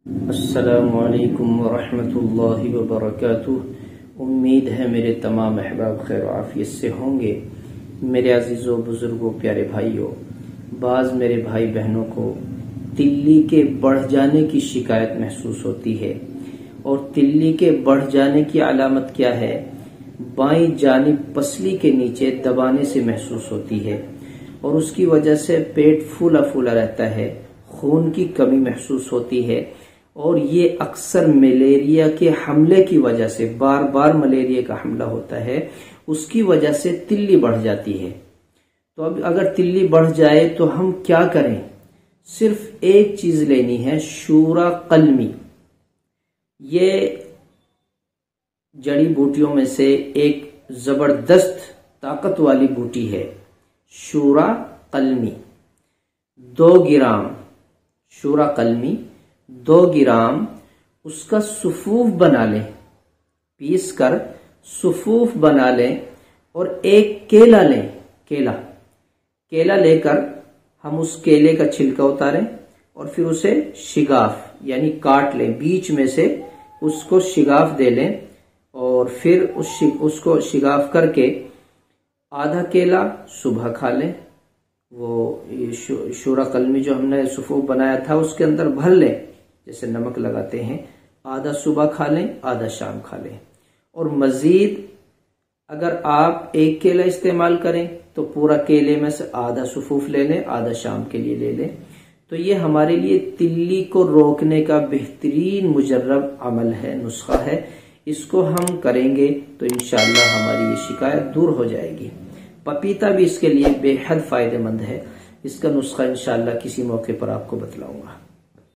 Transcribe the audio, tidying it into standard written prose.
अस्सलामुअलैकुम वरहमतुल्लाहि वबरकातुह। उम्मीद है मेरे तमाम अहबाब खैर आफियत से होंगे। मेरे अजीज़ों बुजुर्गों प्यारे भाइयों, बाज़ मेरे भाई बहनों को तिल्ली के बढ़ जाने की शिकायत महसूस होती है। और तिल्ली के बढ़ जाने की अलामत क्या है? बाईं जानिब पसली के नीचे दबाने से महसूस होती है और उसकी वजह से पेट फूला फूला रहता है, खून की कमी महसूस होती है। और ये अक्सर मलेरिया के हमले की वजह से, बार बार मलेरिया का हमला होता है, उसकी वजह से तिल्ली बढ़ जाती है। तो अब अगर तिल्ली बढ़ जाए तो हम क्या करें? सिर्फ एक चीज लेनी है, शूरा कलमी। ये जड़ी बूटियों में से एक जबरदस्त ताकत वाली बूटी है, शूरा कलमी। 2 ग्राम शूरा कलमी, 2 ग्राम उसका सुफूफ बना लें, पीस कर सुफूफ बना लें। और एक केला लें, केला लेकर हम उस केले का छिलका उतारें और फिर उसे शिगाफ यानी काट लें, बीच में से उसको शिगाफ दे लें। और फिर उसको शिगाफ करके आधा केला सुबह खा लें। वो शूरा कलमी जो हमने सुफूफ बनाया था उसके अंदर भर लें, जैसे नमक लगाते हैं। आधा सुबह खा लें, आधा शाम खा लें। और मजीद अगर आप एक केला इस्तेमाल करें तो पूरा केले में से आधा सुफूफ ले लें, आधा शाम के लिए ले लें। तो ये हमारे लिए तिल्ली को रोकने का बेहतरीन मुजर्रब अमल है, नुस्खा है। इसको हम करेंगे तो इंशाअल्लाह हमारी ये शिकायत दूर हो जाएगी। पपीता भी इसके लिए बेहद फायदेमंद है। इसका नुस्खा इंशाअल्लाह किसी मौके पर आपको बतलाऊंगा।